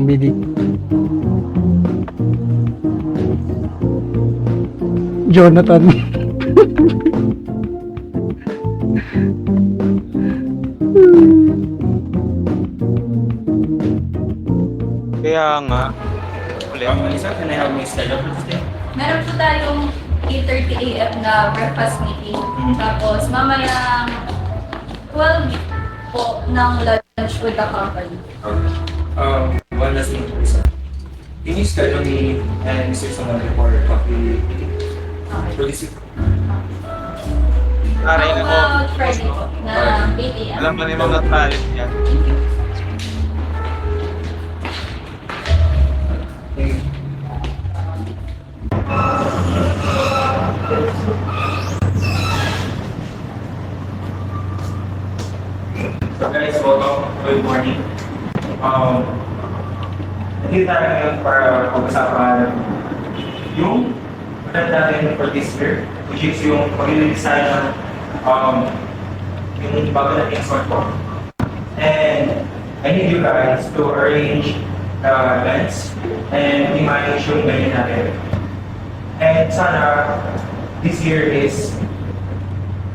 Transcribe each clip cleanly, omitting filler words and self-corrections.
family. Jonathan. Kaya nga. Ulit. Lisa, can I have my schedule for today? Meron po tayong 8:30 a.m. na breakfast meeting. Tapos mamayang 12 po ng lunch with the company. Okay. One last thing, Lisa. Can you schedule me and Mr. Samuel for coffee for this week? Aray How na about Friday po na 8 a.m.? Alam mo na yung mga talent niya. Okay. So guys, welcome. Good morning. Nandito tayo ngayon para pag-usapan yung plan natin for this year, which is yung pag-design ng yung bago nating smartphone. And I need you guys to arrange the events and i-manage yung ganyan natin. And sana this year is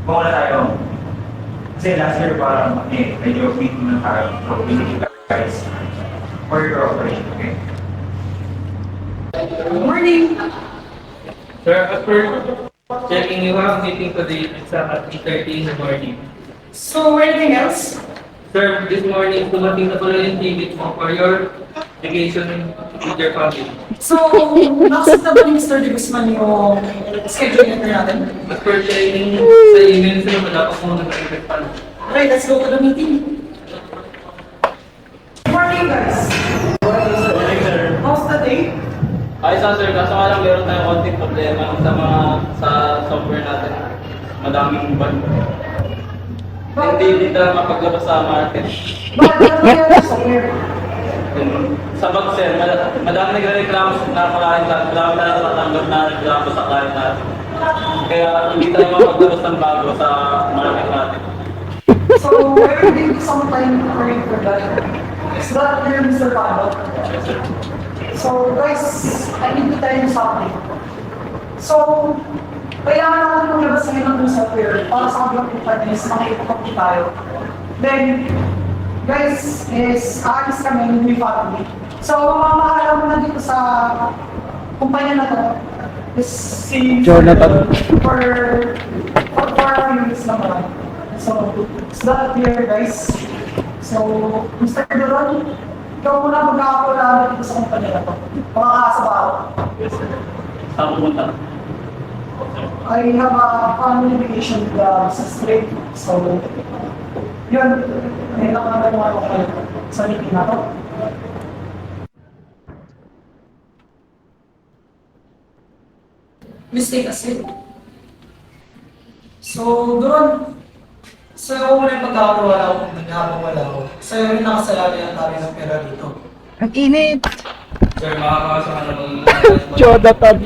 mauna tayo. Kasi last year parang medyo big na tayo. So we need you guys for your cooperation, okay? Good morning. Sir, after checking, you have meeting today at 8:30 in the morning. So, anything else? Sir, this morning, dumating na pala yung ticket mo for your vacation with your family. So, nakasat na ba ni Mr. De Guzman yung schedule natin? As per checking sa email, sir, wala pa po nag-effect pa. Alright, let's go to the meeting. Good morning, guys. How's the day? Ayos lang, sir. Kaso nga lang meron tayong konting problema sa software natin. Madaming bug. Hindi tayo mapaglabas sa market. Bakit ano nangyari sa software? Sa bug, sir, madami nagre-reklamo na client natin. Madami na natatanggap na reklamo sa client natin. Kaya hindi tayo mapaglabas ng bago sa market natin. So, where did sometime occurring for that? Is that clear, Mr. Pablo? Yes, sir. So, guys, I need to tell you something. So, kailangan natin maglabas ngayon ng software para sa kabilang company is makikipag tayo. Then, guys, is aalis kami with my family. So, mamamahala mo na dito sa kumpanya na to is si Jonathan. for 4 minutes naman. So, is that clear, guys? So, Mr. Doron, ikaw muna magkakakulala dito sa kumpanya na to. Makakasa ba ako? Yes, sir. Saan pumunta? I have a family vacation with the business trip. So, yun. Ngayon lang naman yung ako sa meeting na to. Mistake kasi. So, doon, sa'yo ko muna yung pagkakawala ko, nagkakawala ko. Sa'yo rin nakasalabi ang tabi ng pera dito. Ang init. Sir, makakasa ka na Jonathan.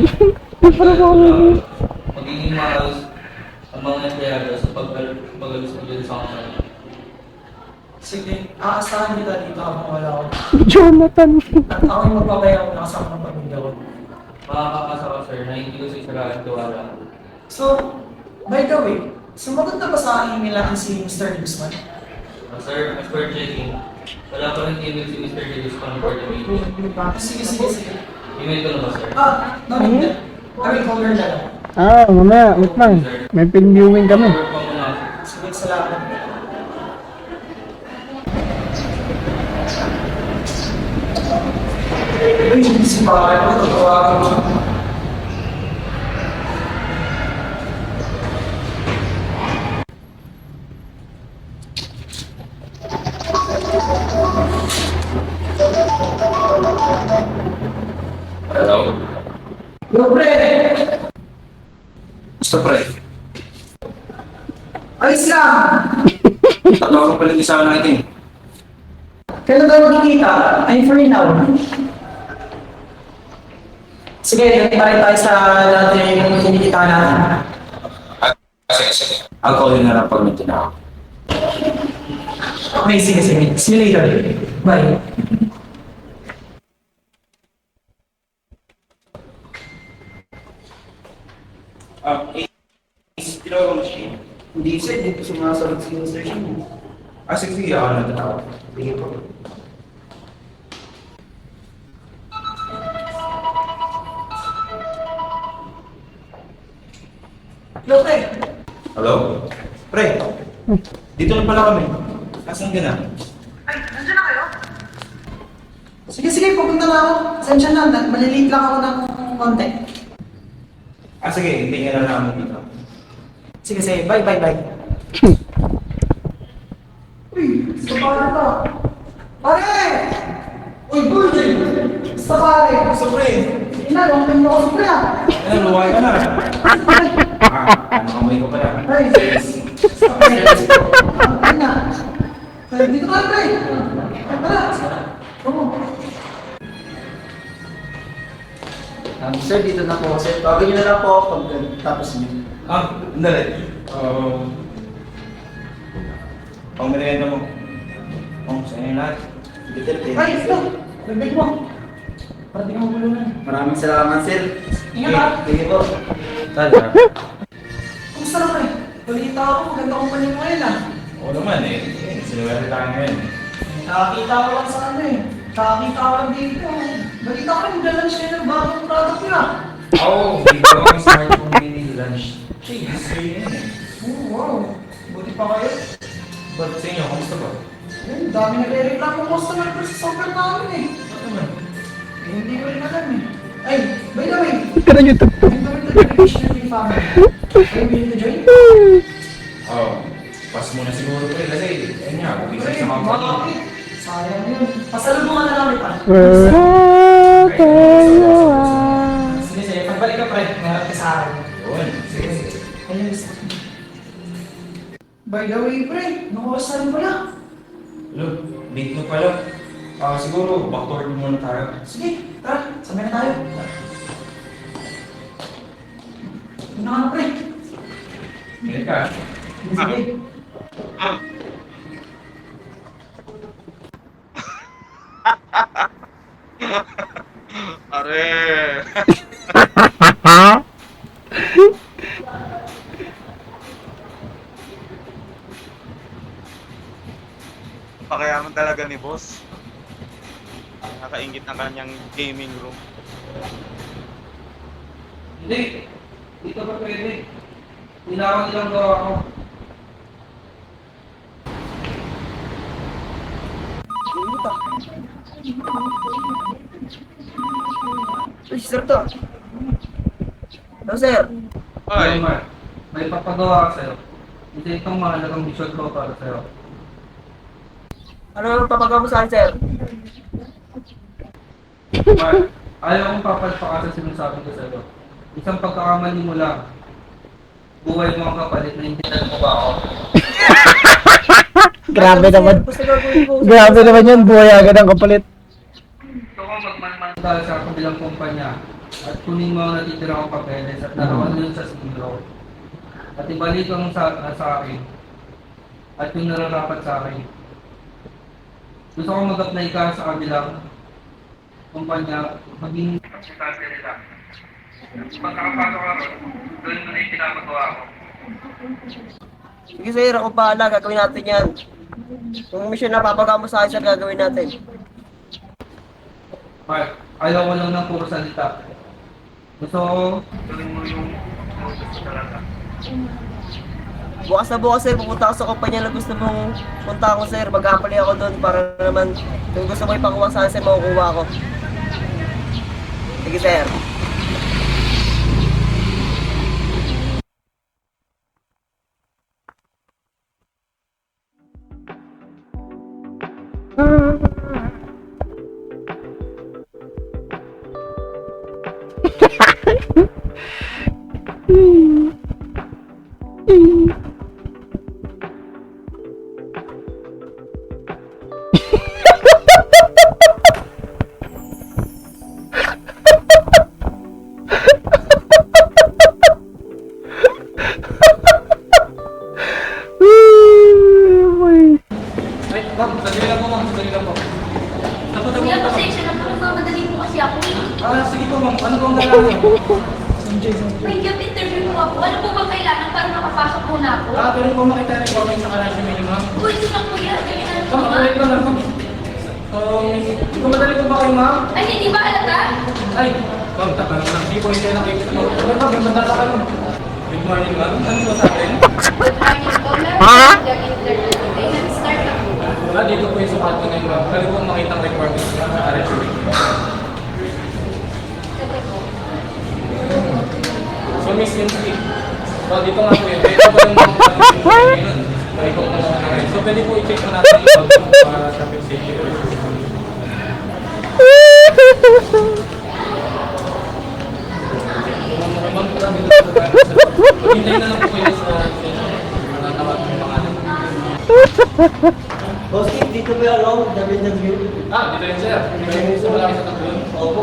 magiging maayos ang mga empleyado sa pag-alis mo dyan sa kanila. Sige, aasahan kita dito habang wala ako. Jonathan. At ako yung magpapaya ko na kasama ng pamilya ko. Makakakasa ka, sir, na hindi ko sa isa tiwala. So, by the way, sumagot na ba sa email natin si Mr. De Guzman? Sir, as per checking, wala pa rin email si Mr. Davis for the meeting. Sige. Email ko na ba, sir? No need that. I will call her na lang. Mamaya, wait lang. May film viewing kami. Work pa muna. Sige, salamat. Ay, si Bakit ako tatawagan mo. Hello? Dobre! Gusto pre? Ayos lang! Tatawag ka pala sa akin natin. Kailan tayo magkikita? I'm free now. Sige, tayo sa dati yung kinikita natin. Sige. I'll call you na lang pag may tinawag. Okay, sige. See you later. Bye. Tinawag mo siya. Hindi sir, hindi ko sumasagot si Mr. Shin. Sige, ako na tatawag. Sige po. Hello, pre. Hello? Pre, dito na pala kami. Asan ka na? Ay, nandiyan na kayo? Sige, pupunta na ako. Sensya na, maliliit lang ako ng konti. Sige, hintayin na namin dito. Sige, bye. Uy, sa pare ka. Pare! Uy, boy! Sa pare! Gusto pre? Ina, long time na ako sa pre ah. Ano, luway ka na. Ano kamay ko pala? Ay, sa pare. Ay na. Ay, dito ka pre. Ay, tara. Oo. Sir, dito na po. Sir, tawagin niyo na lang po pag tapos niyo. Andali. Pang merienda mo. Sa'yo yung lahat. Ay, ito. Lagay mo. Para di ka mabulunan. Maraming salamat, sir. Ingat ha. Sige po. Tala. Kumusta na pre? Balita ako, maganda kong panin mo ngayon ah. Oo naman eh. Sinuwerte tayo ngayon. Nakakita ko lang sa ano eh. Nakakita ko lang dito. Balita ko yung dalan siya ng bagong product niya. Dito ako start kong mini lunch. Cheese. Oh, wow. Buti pa kayo. Ba't sa inyo? Kamusta ba? Ayun, dami nagre-reklamo ng customer ko sa software namin eh. Ano naman? Eh, hindi ko rin alam eh. Ay, by the way, Kaya YouTube. I'm going to the Christian family. Are you willing to join? Pas muna siguro pre kasi ayun nga, bubisa Pre, sa company. bakit? Sayang yun. Pasalubungan na lang kita. Sige, pagbalik ka pre. Meron ka sa akin. Yun. Sige. Ayun, gusto ko. By the way, pre, nakuha rin pala. Look, late na pala. Siguro, backdoor muna tayo. Sige, tara, sabay na tayo. Yun na nga, pre. Ingat ka. Sige. Are. Pakayaman talaga ni boss. Nakaingit ang kanyang gaming room. Hindi. Dito ba pwede? Tinawag nilang gawa ko. Uy, sir to. Hello, sir. Ay, Mark, may papagawa ka sa'yo. Ito itong mahalagang visual ko para sa'yo. Ano ang papagawa mo sa akin, sir? Mark, ayaw kong papalpa sa sinasabi ko sa'yo. Isang pagkakamali mo lang. Buhay mo ang kapalit na hindi mo ba ako? Grabe naman. Basta gagawin ko. Grabe naman yun. Buhay agad ang kapalit. Gusto ko magmanmantal sa kabilang kumpanya at kunin mo ang natitira kong papeles at narawan yun sa singlo. At ibalik ang sa akin at yung nararapat sa akin. Gusto ko mag-apply ka sa kabilang kumpanya maging konsultante nila. Pagkakapasok ako, gawin mo na yung pinapagawa ko. Sige, sir. Ako bahala. Gagawin natin yan. Kung mission na papagawa mo sa akin, sir, gagawin natin. Mark, ayaw ko lang ng puro salita. Gusto ko gawin mo yung gusto talaga. Bukas na bukas, sir. Pupunta ako sa kumpanya na gusto mong punta ako, sir. Mag-apply ako doon para naman kung gusto mo ipakuha sa akin, sir, makukuha ako. Sige, sir. Wait, ma'am, sandali lang po, ma'am. Sandali lang po. Napunta Kuya, po. pasensya na po. Nagmamadali po kasi ako. Sige po, ma'am. Ano pong kailangan niyo? Sanjay. May job interview interview mo ako. Ano po bang kailangan para makapasok muna ako? Pwede po makita yung comment sa kanal niyo, ma'am. Uy, ito lang kuya. Ganyan Ma'am, ano wait lang ma'am. Kumadali po ba kayo, ma'am? Ay, hindi ba halata? Ay, ma'am, taka naman. Hindi po hindi nakikita. Ma'am, yung mandala ka lang. Good morning, ma'am. Ano po sa atin? Good morning po, ma'am. Nag-interview today. Nag-start na po. Wala, dito po yung sukat ko ngayon, ma'am. Pwede po makita ang requirements sa RSV. Kasi po. So, Miss Lindsay. So, dito nga po yun. Ito po yung mga ngayon. May ikot na mga ngayon. So, pwede po i-check mo natin yung para traffic safety. Ma'am, po namin ito. Hintayin na lang po kayo sa tawag ng pangalan. Boss Kim, dito ba yung ano? W. Dito yun, sir. May gusto mo lang sa tatlong. Opo.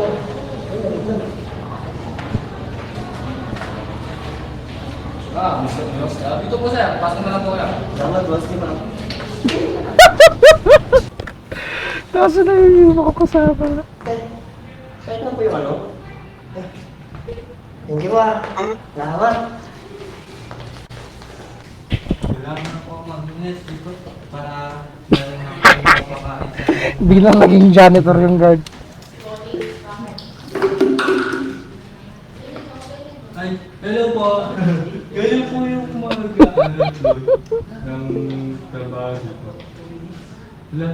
Mr. Dios. Dito po, sir. Pasok na lang po kayo. Salamat, Boss Kim. Kaso na yung makakasama. Kahit na po yung ano? Thank you, Salamat. Kailangan po mag-miss dito para galing na po yung papakain. Biglang naging janitor yung guard. Ay, hello po. Kayo po yung mag-ano ng trabaho dito. Wala.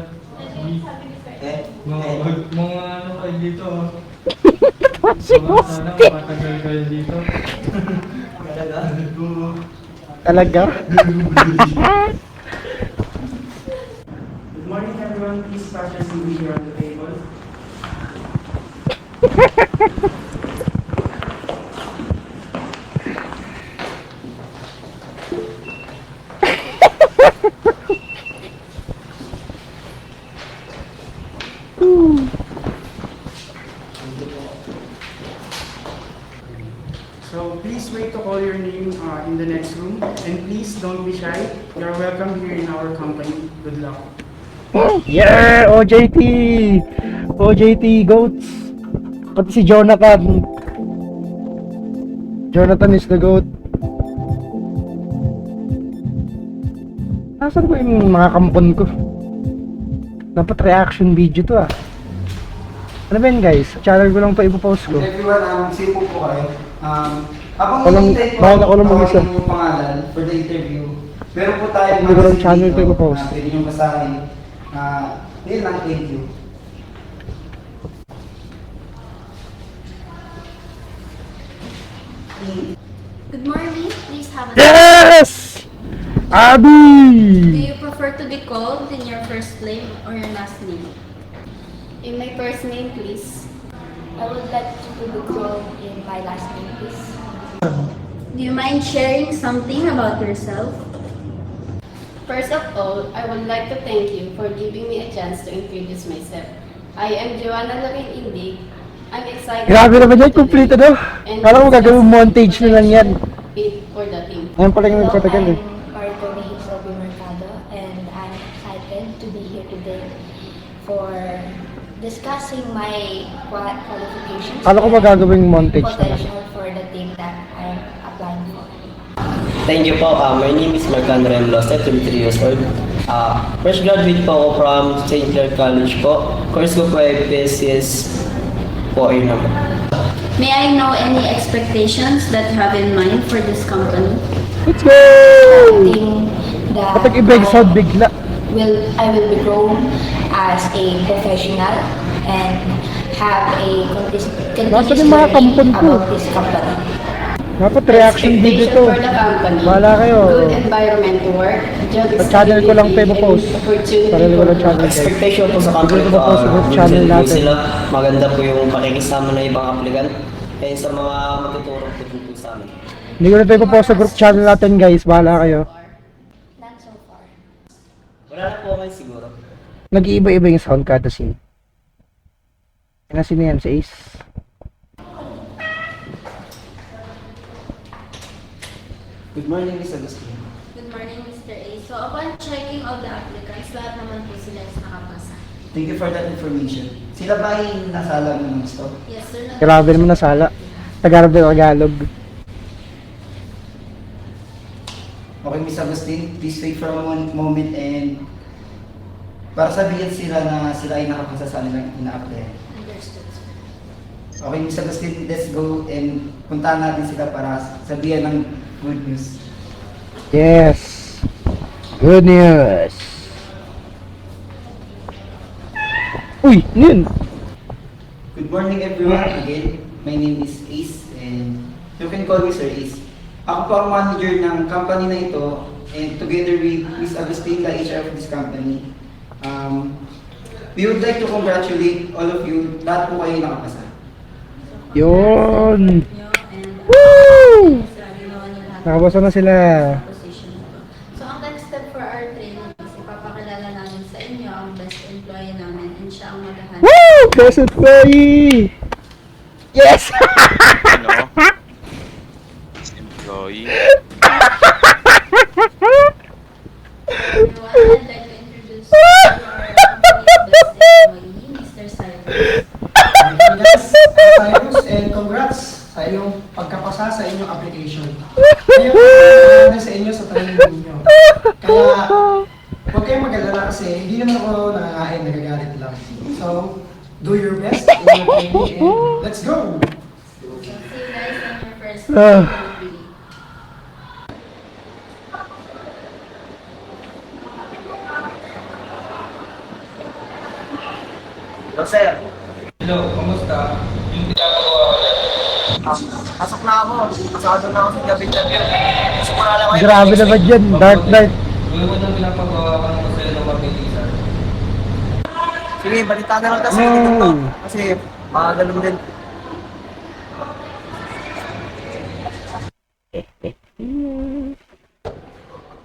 Mga ano kayo dito. Sana matagal kayo dito. Talaga? Good morning, everyone. Please pass your CV here on the table. So please wait to call your name in the next room, and please don't be shy. You're welcome here in our company. Good luck. Yeah! OJT! OJT Goats! Pati si Jonathan. Jonathan is the goat. Nasaan ko yung mga kampon ko? Dapat reaction video to ah. Ano ba yun guys? Sa channel ko lang pa ipopost ko. Everyone, simple po kayo. Habang Walang- hinihintay po, bawal ako lang mag-isa. tawagin yung pangalan for the interview. Meron po tayo Hindi ko lang channel ko ipopost. na pwede nyo basahin. Yun lang, thank you. Good morning. Please have a Yes! Do Abi! you prefer to be called in your first name or your last name? In my first name, please. I would like to be called in my last name, please. Do you mind sharing something about yourself? First of all, I would like to thank you for giving me a chance to introduce myself. I am Joanna Larin Indig. I'm excited. Grabe naman yan, complete no? Kala mo gagawin montage na lang yan. Fit for the team. Ayun pala yung Hello, nagpatagal eh. I'm Marjorie Sobi Mercado, and I'm excited to be here today for discussing my qualifications Kala ko ba gagawing and montage na lang? potential for the team that I'm applying for. Thank you po. My name is Marcan Remlosa, 23 years old. Fresh graduate po ako from St. Clair College po. Course ko po ay PSCS po yun naman. May I know any expectations that you have in mind for this company? Let's go! Thing that Kapag i-break sound bigla. I will be grown as a professional and have a Nasaan continuous yung mga learning kampon ko? about this company. Dapat reaction video Expectation to. for the company. Bahala kayo. Good environment to work. Job Sa channel ko lang pa ipopost. Opportunity Sarili ko for lang channel guys. Expectation po sa company Siguro ko, ko po sa group channel good natin. sila. Maganda po yung pakikisama ng ibang applicant. Kaya sa mga matuturo po dun po sa amin. Hindi ko na ito ipopost sa group channel natin guys. Bahala kayo. Not so far. Wala na po kayo siguro. Nag-iiba-iba yung sound kada scene. Kaya sino yan? Si Ace. Good morning, Miss Agustin. Good morning, Mr. A. So, upon checking all the applicants, lahat naman po sila is nakapasa. Thank you for that information. Sila ba ay nasala ng gusto? Yes, sir. Grabe naman nasala. Tagalog na Tagalog. Agustin, please wait for a moment and para sabihin sila na sila ay nakapasa sa nilang ina-apply. Understood, sir. Okay, Miss Agustin, let's go and puntahan natin sila para sabihan ng good news. Yes. Good news. Uy, ano yun? Good morning everyone. Again, my name is Ace and you can call me Sir Ace. Ako po ang manager ng company na ito and together with Miss Agustin, the HR of this company, we would like to congratulate all of you. Lahat po kayo nakapasa. Yun. And Woo! ginawa niyo lahat Nakabasa na sila. ng position ko. So, ang next step for our training is ipapakilala namin sa inyo ang best employee namin and siya ang maghahanap. Woo! Best employee! Yes! Ano? Best employee. Everyone, I'd like to introduce our company's best employee, Mr. Cyrus. Yes, Cyrus, and congrats sa inyong pagkapasa sa inyong application. Ngayon, sa inyo sa training ninyo. Kaya, huwag kayong mag-alala kasi hindi naman ako nangangain, nagagalit lang. So, do your best in your training and let's go! So, see you guys on your first Ah. interview. Hello, sir. Hello, kamusta? Yung pinapagawa ko dyan. Pasok na ako. Pasado na ako sa gabi-gabi. Gusto ko na lang kayo. Grabe naman dyan. Dark night. Gawin mo nang pinapagawa ka ng masaya ng mabilisan. Sige, balita na lang kasi dito. Kasi ganun din.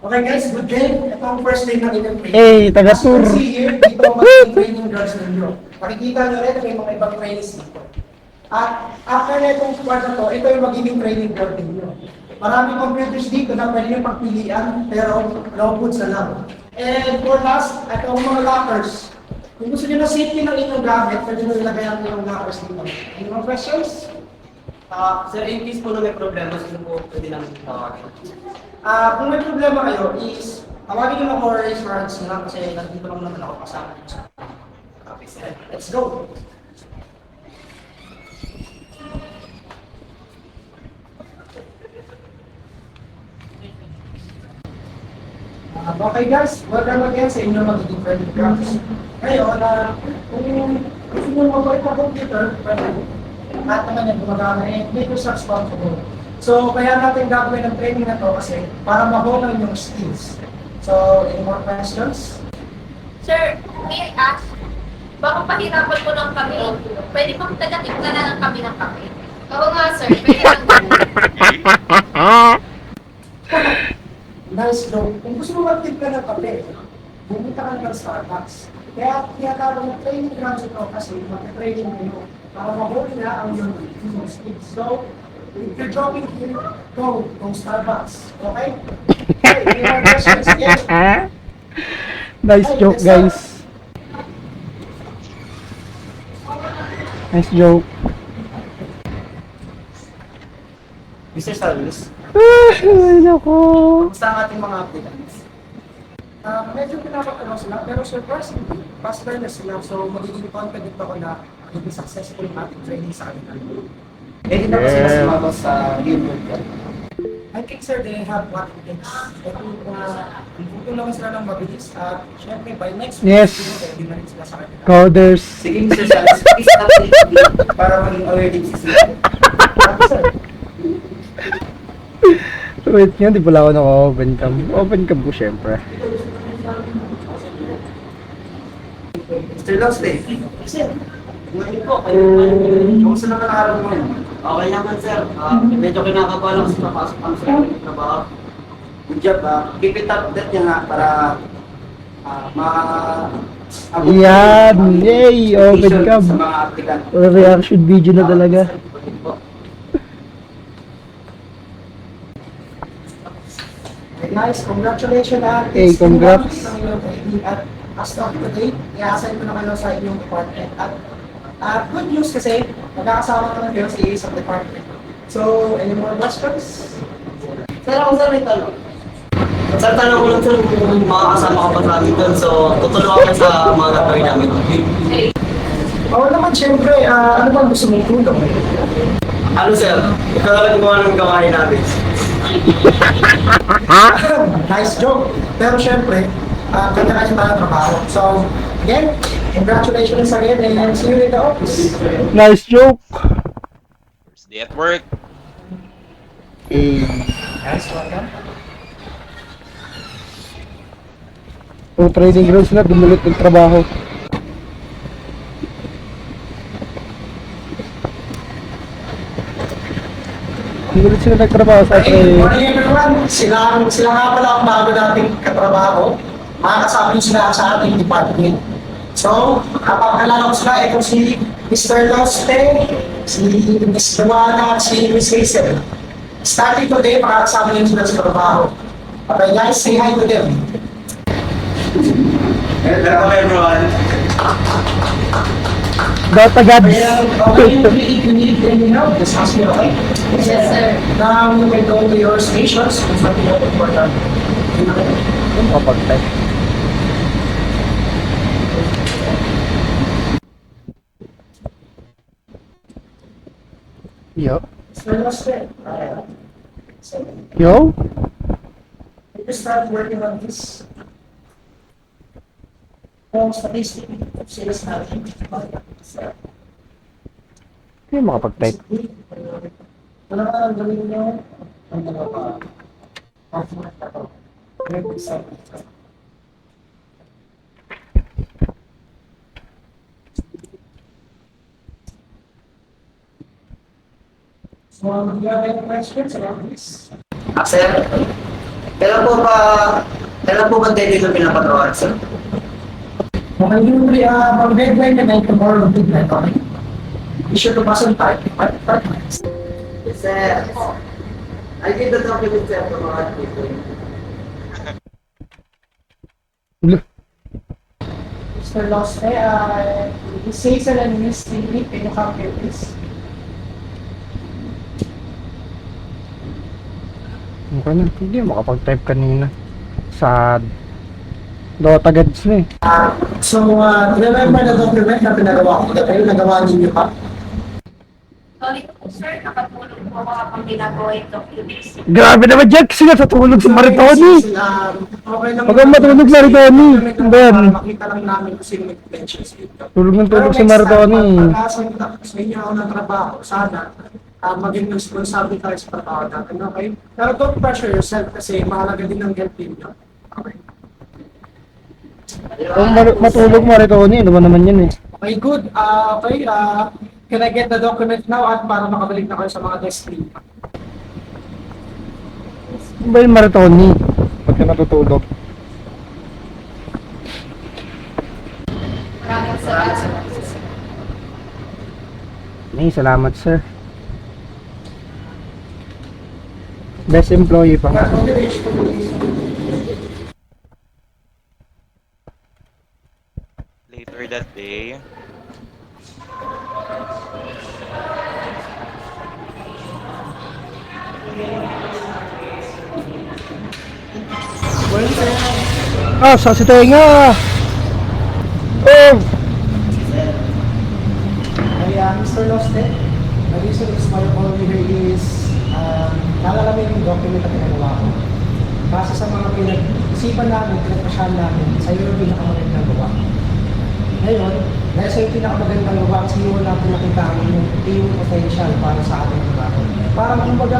Okay guys, good day. Ito ang first day ng inyong training. Hey, taga-tour. As you can see here, dito ang magiging training grounds ninyo. Makikita nyo rin may mga ibang trainings dito. At after na itong part na to, ito yung magiging training ground ninyo. Maraming computers dito na pwede nyo pagpilian, pero no goods na lang. And for last, ito ang mga lockers. Kung gusto nyo na safety ng inyong gamit, pwede nyo ilagay ang inyong lockers dito. Any more questions? Sir, in case po na may problema, sino po pwede namin tawagin? Kung may problema kayo is, tawagin nyo ako or raise your hands na lang kasi nandito lang naman ako kasama. Okay, sir. Let's go! Okay guys, welcome again sa inyong magiging training grounds. Ngayon, kung gusto nyo mabalik na computer, pwede. Lahat naman yan gumagana and make yourself responsible. So, kaya natin gagawin ang training na to kasi para ma-hone ang inyong skills. So, any more questions? Sir, may I ask, baka pahirapan mo lang kami. Pwede bang taga-tignan na lang kami ng kape? Oo nga, sir. Pwede lang ganun. Nice joke. Kung gusto mo mag-tip ka ng kape, bumita ka ng Starbucks. Kaya tinatawag ng training grounds ito kasi mag-training kayo para ma-hone na ang inyong skills. So, if you're jogging here, go Starbucks. Okay? Okay, any more questions? Yes. Nice joke, guys. Nice joke. Mr. Salus, Ay, naku. kumusta ang ating mga applicants? Medyo pinapagtanong sila, pero surprisingly, fast learners sila. So, magiging confident ako na magiging successful yung ating training sa kanila. Ready na ba sila sumabot sa real world job? I think sir, they have what it takes. I think tutulungan sila ng mabilis at syempre by next week, Yes. ready na rin sila sa kanila. Coders. Sige, Mr. Salus, please update me para maging aware din si sila. Sir, Wait nga, di pala ako naka-open cam. Open cam ko syempre. Mr. Loste, sir, ngayon po, kayo, kumusta naman ang araw mo ngayon? Okay naman, sir. Medyo kinakabahan ako sa papasok kami sa aking trabaho. Good job, keep it up that yan para Yan! Yay! Open cam. sa mga applicant. Reaction video na talaga. okay, guys, congratulations at Hey, congrats. At as of today, i-assign ko na kayo sa inyong department. At good news kasi, magkakasama naman kayo sa isang department. So, any more questions? Sir, ako sir, may tanong. Sir, tanong ko lang sir kung makakasama ka pa sa amin doon. So, tutulungan ka sa mga gagawin namin. Oo naman, syempre, ano bang gusto mong tulong? Ano sir? Ikaw na lang gumawa ng gawain namin. Nice joke. Pero syempre, kanya-kanya tayo trabaho. So, again, congratulations again and see you in the office. Nice joke. First day at work. Nice, welcome. Yung training grounds na, dumulit ng trabaho. Dumulit sila nagtrabaho sa Hey, training. morning everyone. Sila nga pala ang bago nating katrabaho. Makakasama nyo sila sa ating department. So, kapag-alala ko sila, ito si Mr. Loste, si Ms. Joanna, si Ms. Hazel. Starting today, makakasama nyo sila sa trabaho. Okay guys, say hi to them. Welcome everyone. Data gods. If you need any help, just ask me, okay? Yes, sir. Now, you can go to your stations. Kung saan yung important. Yung kapag-type. Yo. Mr. Loste, so, Yo? you start working on this statistic of sales natin. Hindi makapag-type. Ano ka ang gawin nyo? Ang mga performance na to. So, do you have any questions about this? Sir, kailan po ba dito pinapagawa, sir? Okay, usually, mag-deadline na tomorrow midnight, okay? Be sure to pass on time. Yes, sir. I give the document, sir, to mga people. Mr. Loste, Miss Hazel and Miss Cindy, can you come here, please? Okay na. Hindi makapag-type kanina. Sad. Dota gods na eh. So, remember the document na pinagawa ko na kayo, nagawa ninyo pa? Sorry po, sir. Nakatulog po ako habang ginagawa yung documents. Grabe naman, Jack! Sila sa tulog sa Maritoni! Okay lang. Huwag kang matulog, Maritoni. Ano ba yan? Para makita lang namin kung sino nag-mentions dito. Tulog ng tulog sa Maritoni. Pag-asang sa inyo ako ng trabaho, sana maging responsible tayo sa trabaho natin, okay? Pero don't pressure yourself kasi mahalaga din ang health ninyo. Okay. Kung matulog Maritoni, ano ba naman yan eh? Okay, good. Okay, can I get the document now at para makabalik na kayo sa mga desk ninyo? Ano ba yung Maritoni? Pagka natutulog. Maraming salamat. Ay, salamat sir. Best employee pa nga. Later that day. Ah, sa si Tenga! Oh! Mr. Loste, the reason is my call here is nalalamin yung document na pinagawa ko. Base sa mga pinag-isipan namin, pinagpasyahan namin, sa iyo yung pinakamagandang gawa. Ngayon, dahil sa yung pinakamagandang gawa, kasi yun natin nakita yung potential para sa ating trabaho. Parang kumbaga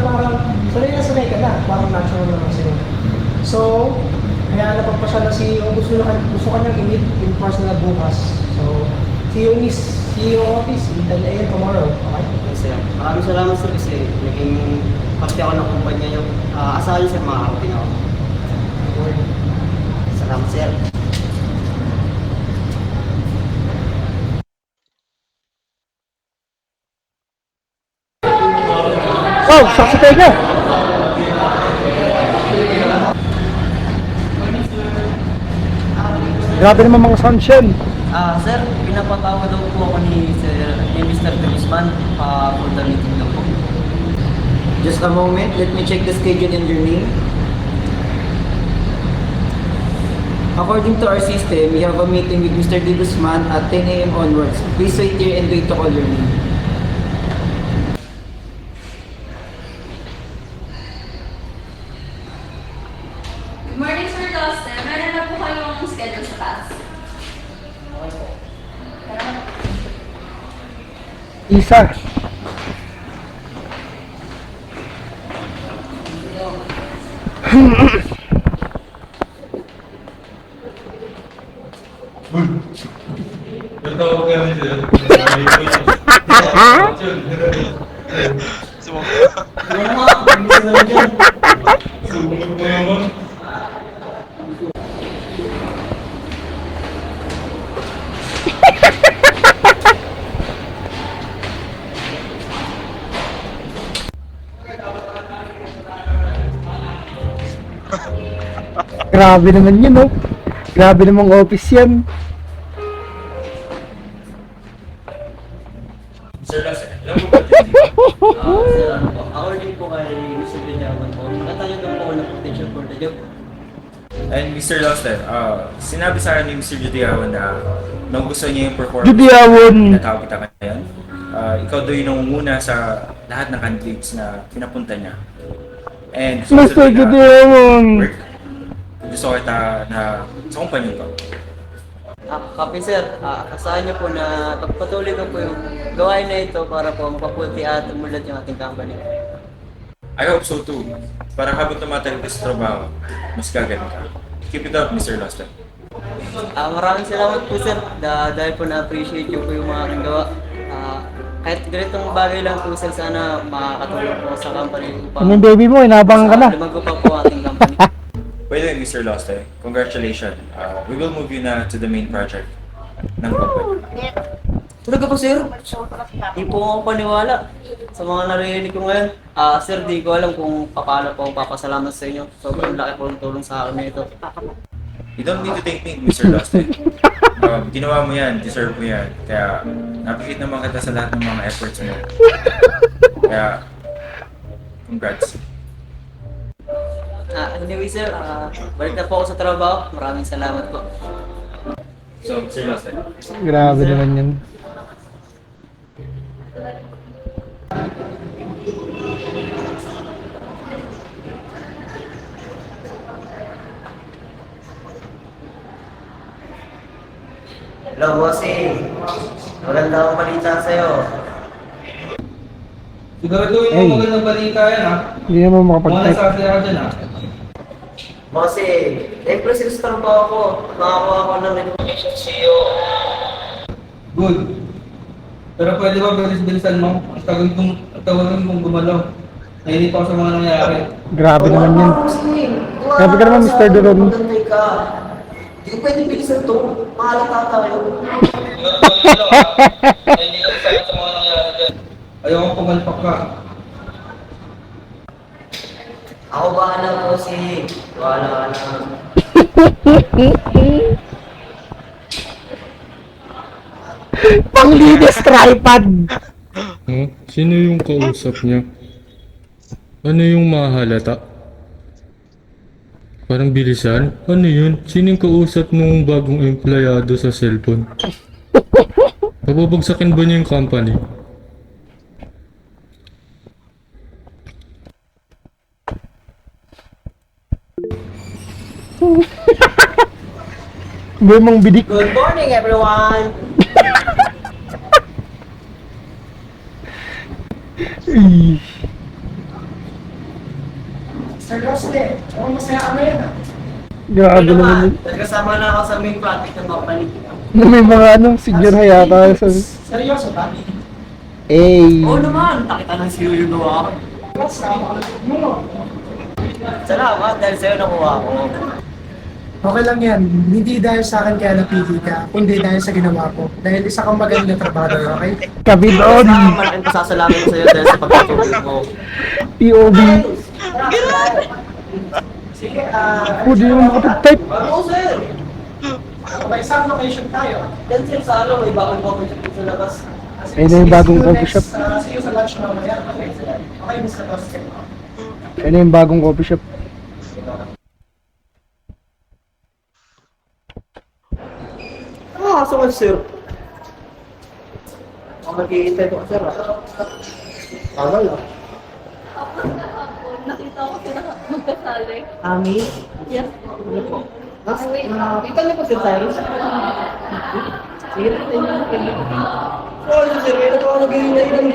sanay ka na, parang natural naman sa'yo. So, kaya napagpasya na si CEO, gusto ka niyang i-meet in person na bukas. So, CEO office, 10 a.m. tomorrow. Okay? Yes, sir. Maraming salamat sir kasi naging parte ako ng kumpanya niyo. Asahan niyo sir, makakating ako. Salamat sir. Oh, sa si Tenga! Grabe naman mga sunshine. Sir, pinapatawag daw po ako ni Mr. Trisman for the meeting daw po. Just a moment, let me check the schedule and your name. According to our system, we have a meeting with Mr. De Guzman at 10 a.m. onwards. Please wait here and wait to call your name. Good morning, Sir Loste. Meron na po kayong schedule sa class. Isa. Grabe naman yun, no? Grabe namang office yan. Sir Lester, alam mo ba Sir, ano po, according po kay Mr. Villawan po, nakatanggap lang po ako ng potential for the job. And Mr. Lester, sinabi sa akin ni Mr. Judiawan na nung gusto niya yung performance Judiawan! na tawag kita ngayon, ikaw daw yung nangunguna sa lahat ng candidates na pinapunta niya. And Mr. Judiawan! work. Gusto kita na sa kumpanya ko. Copy sir, asahan niyo po na pagpatuloy ko po yung gawain na ito para po mapaputi at umulat yung ating company. I hope so too. Para habang tumatagal ka sa trabaho, mas gagaling ka. Keep it up, Mr. Lester. Maraming salamat po sir dahil po na-appreciate niyo po yung mga aking gawa. Kahit ganitong bagay lang po sir, sana makakatulong po sa company Ano yung baby mo? Inabangan ka na. Lumago pa po ang ating company. By the way, Mr. Lester, congratulations. We will move you na to the main project ng company. Talaga po sir? Di po ako paniwala sa mga narinig ko ngayon. Sir, di ko alam kung paano po ako papasalamat sa inyo. Sobrang laki po ng tulong sa akin na ito. You don't need to thank me, Mr. Lester. Ginawa mo yan, deserve mo yan. Kaya napikit naman kita sa lahat ng mga efforts mo. Kaya, congrats. Anyway sir, balik na po ako sa trabaho. Maraming salamat po. So, Mr. Lester. Grabe naman yan. Hello, bossing. Maganda akong balita sa'yo. Siguraduhin mo Hey. magandang balita yan, ha? Hindi naman Mga makapag-type. nasasaya ka dyan, ha? Bossing, impressive sa trabaho ko. Nakakuha ko ng recognition CEO. Good. Pero pwede ba bilis-bilisan mo? Ang tagal mong gumalaw. Nainip ako sa mga nangyayari. Grabe naman yan. Grabe ka naman, Mr. Duron. Magantay ka. Hindi ko pwede bilisan to. Mahalata tayo. Nainip ako sa mga nangyayari dyan. Ayoko pumalpak ka. Ako bahala po si... Bahala ka na. Panglinis tripod! Huh? Sino yung kausap niya? Ano yung mahalata? Parang bilisan? Ano yun? Sino yung kausap nung bagong empleyado sa cellphone? Bababagsakin ba niya yung company? Bumang bidik. Good morning, everyone! Ay. Sir Rosle, masaya ka ngayon ah. Grabe naman yun. Nagkasama na ako sa main project ng company. Na may mga senior na yata. Seryoso ba? Oo naman, nakita ng CEO yung gawa ko. Mas nakakalit mo. Salamat dahil sa'yo nakuha ko. Okay lang yan. Hindi dahil sa akin kaya napili ka, kundi dahil sa ginawa ko. Dahil isa kang magaling na trabador, okay? Kabidon! Malaking pasasalamat ko sa'yo dahil sa pagkatuloy mo. POV. Sige, Oh, di naman makapag-type. Oo, sir! may isang location tayo. Yan sir, sa may bagong coffee shop sa labas. Ayun na yung bagong coffee shop. See you sa lunch mamaya. Okay, okay, Mr. Rosle. Ayun na yung bagong coffee shop. kaso ka, sir? Ako nag-iintay ko, sir. Tagal, ah. Tapos kahapon, nakita ko sila magkasali. Ami? Yes. Ano po? Kita niyo po si Cyrus? Sige, tayo na kayo. Oh, sir, meron ko ako nag-iintay lang.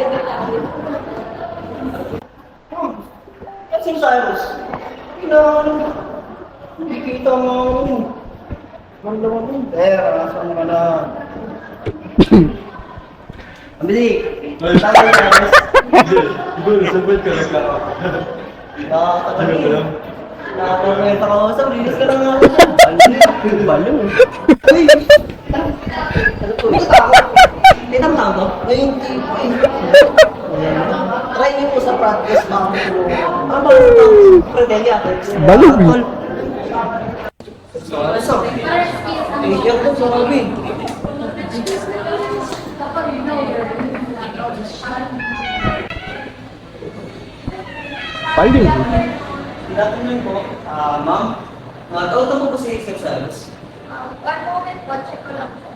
At si Cyrus? Hindi kita mo. Mandaman mo. Asan ka na? Abili! Tayo Cyrus! Sabay ka lang ako. Nakakatagal. Nakakakwenta ka ako sa rilis ka lang ako. Balo. Uy! Ano po? Tinam na ako? Ngayon, try niyo po sa practice mga po. Ano ba yung Predelia? Balo. Iyak ko sa Robin. Balo. Tinatanong po, ma'am, nag-auto mo po si Sir Cyrus? One moment po, check ko lang po.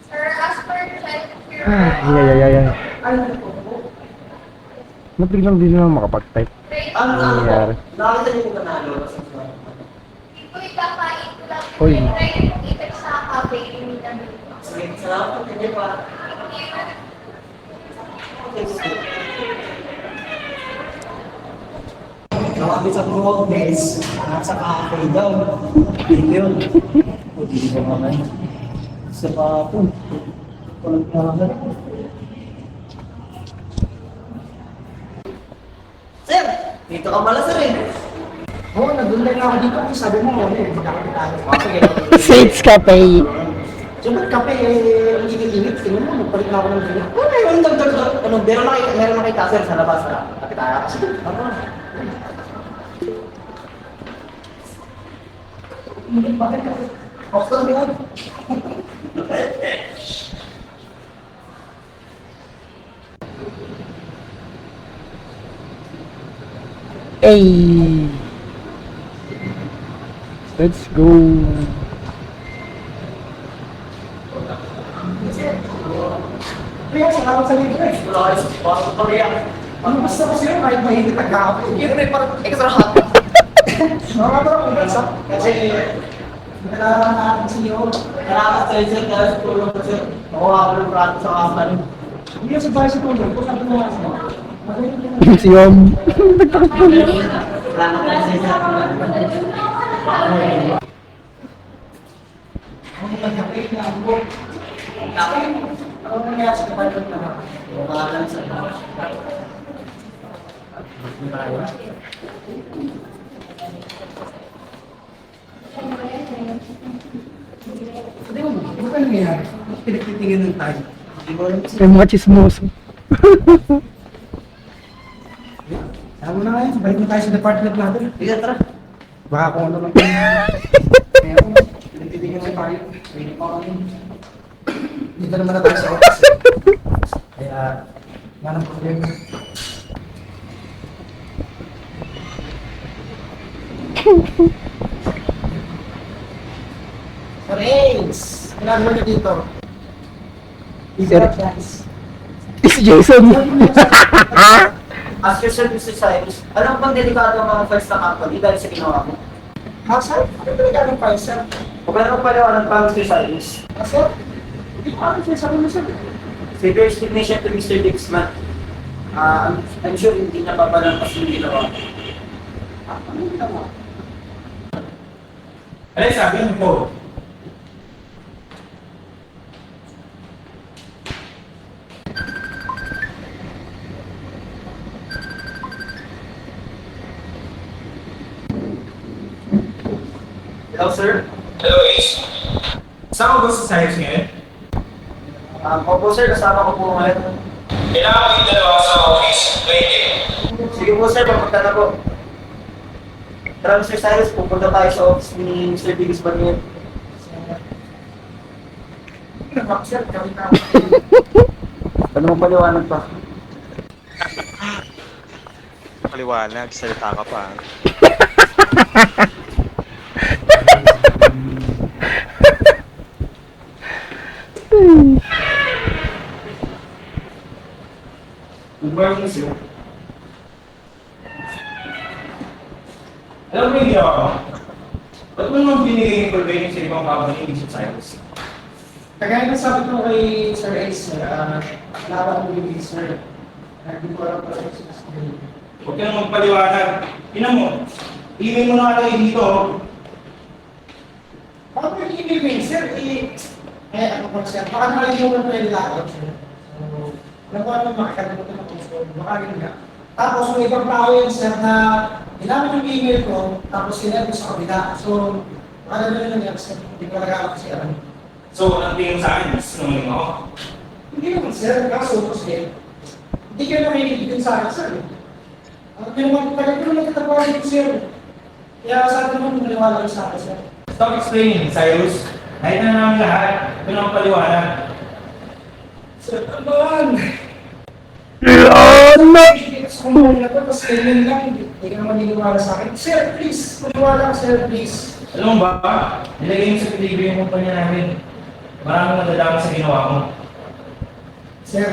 Sir, as per check, Ay. Mabiglang din naman makapag-type. Ano nangyayari? Nakakita niyo po ba nalo? hindi ko ikakain ko lang. Uy. Try ko itik sa cafe, imitan dito. Sige, salamat po niyo pa. Nakakabit sa mga guys, nasa cafe daw. Hindi yun. Hindi ko naman. Sa kapon. Walang kahagal. Sir! Dito ka pala sir eh. Oo, nandun lang ako dito. Sabi mo, magkakapit tayo. Sige. Saints Cafe. Siyempre, kape, ang init-init. Tingnan mo, magpalit na ako ng drink. Ano, dagdag. Ano, meron nakita sir sa labas. Kapit tayo. Sige. Off lang yun. Hey. Let's go. Kaya, salamat sa libre. Wala kayo sa pasok pa riyan. Ano basta kasi yun, kahit mahigit ang kape. Siyempre, parang extra hot. Nakakatawa ko gansa. Kasi, nalalaman natin si Yo. Nakaka-stress sir dahil sa tulong ko sir. Nakuha ko ng prato sa company. Hindi yung sa bahay sa tulong. Kung sabi mo nga siya. Si Yom. Wala na kasi sir. Ang pagkakit na ako. Ano nangyari sa kapatid na ako? Wala lang sir. Hindi mo, ano ka nangyayari? Pinagtitingin ng tayo. May mga chismoso. Alam mo na ngayon, balik na tayo sa department natin. Sige, tara. Baka kung ano lang Ngayon, pinagtitingin na tayo. Pwede pa kami. Dito naman na tayo sa office. Kaya, wala nang problema. Friends! Ginagawa niyo dito. Sir. Guys. Si Jason. As your service Cyrus, alam mo bang delikado ang mga files na company dahil sa ginawa mo? Ha, sir? Ano talaga ng file, sir? Huwag ka naman paliwanag pa Mr. Cyrus. Ha, sir? Hindi ko alam, sir. Sabi mo, sir. Severe resignation to Mr. Dixman. I'm sure hindi niya papalampas yung ginawa. Ano yung ginawa? Ano yung sabi mo po? Hello, sir. Hello, Ace. Saan ko ba sa Cyrus ngayon? Opo, sir. Kasama ko po ngayon. Kailangan ko yung dalawa sa office. Waiting. Sige po, sir. Papunta na po. Tara, Mr. Cyrus. Pupunta tayo sa office ni Mr. Bigisman ngayon. Sir, kami na. Ano mong paliwanag pa? Paliwanag, salita ka pa. Good morning, sir. Alam mo yung ginawa ko? Ba't mo naman binigay yung information sa ibang company hindi sa Cyrus? Kagaya ng sabi ko kay Sir Ace, wala akong bibigay, sir. Hindi ko alam pala yung sinasabi. Huwag ka nang magpaliwanag. Tingnan mo, email mo na kayo dito. Bakit yung email, sir? Ano po, sir? Baka nakalimutan ko yung lakot, sir. So, alam ko ano makakalimutan ng puso. Baka rin nga. Tapos, may ibang tao yun, sir, na ginamit yung email ko, tapos sinend ko sa kabila. So, baka na lang yan, sir. Hindi ko nag-aalap kasi alam. So, ang tingin sa akin, sinungaling ako. Hindi naman, sir. Kaso, kasi, hindi kayo nakikinig din sa akin, sir. Ang tagal ko nagkatawa dito, sir. Kaya sa atin naman, maniwala kayo sa akin, sir. Stop explaining, Cyrus. Kahit na namin lahat, ito na ang paliwanag. Sir, tamaan! Yan na! Sa kumpanya na to, tapos ganyan lang, hindi ka naman niniwala sa akin. Sir, please, maniwala ka, sir, please. Alam mo ba, nilagay mo sa peligro yung kumpanya namin. Maraming madadama sa ginawa mo. Sir,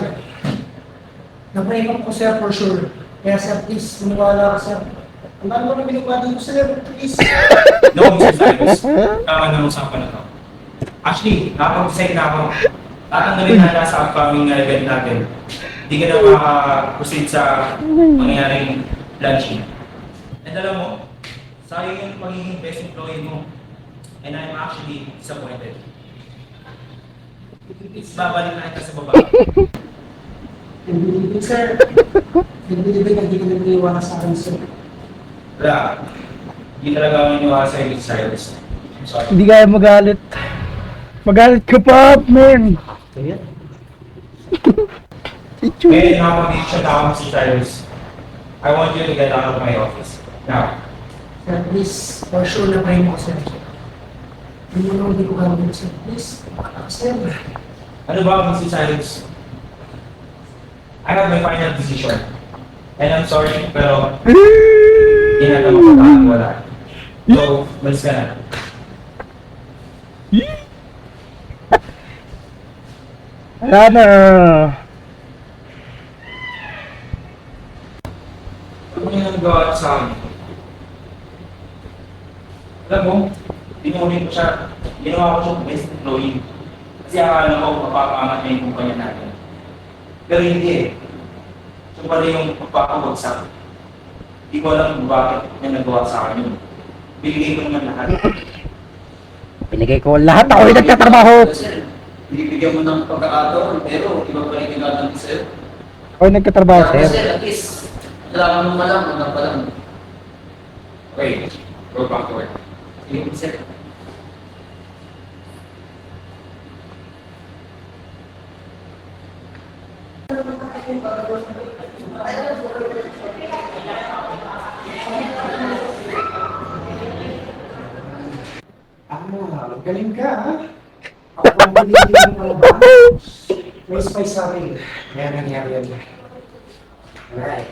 na-pray ko, sir, for sure. Kaya, sir, please, maniwala ka, sir. Ang dami ko na binigwa dito, sir, please. No, Mr. Cyrus. Tama na usapan na to. Actually, nakapag-decide na ako. Tatanggalin na sa upcoming na event natin. Hindi ka na maka-proceed sa mangyayaring launching. And alam mo, sayang yung pagiging best employee mo. And I'm actually disappointed. Babalik na kita sa baba. Hindi, sir. Hindi ko nagniwala sa akin, sir. Wala. Hindi talaga ako niniwala sa Mr. Cyrus. I'm sorry. Hindi kaya magalit. Magalit ka pa, man! Kaya? Ngayon, nakapag-decision na ako, Mr. Cyrus. I want you to get out of my office. Now. Sir, please, for sure na pray mo ko, sir. Hindi ko gagawin, sir. Please, sir. Ano ba, Mr. Cyrus? I have my final decision. And I'm sorry, pero hindi na ito makakawala. So, malis ka na. Wala na! Ano yung nagawa sa akin? Alam mo, tinunin ko siya. Ginawa ko siyang best employee. Kasi akala ko mapapangat niya yung kumpanya natin. Pero hindi eh. Ito pala yung pagpapabagsak. Hindi ko alam kung bakit niya nagawa sa akin yun. Binigay ko naman lahat. Binigay ko lahat. Ako yung nagtatrabaho. Sir, binibigyan mo ng pagkakataon, pero iba pa rin kailangan ng sir. Ako yung nagtatrabaho, Kaya, sir. sir, at least, alam mo malang, unang pa lang. Okay, go back to work. Sige, sir. Galing ka, ha? Ako ang binibigyan mo ba? May spice sa akin. Kaya nangyari yan. Alright.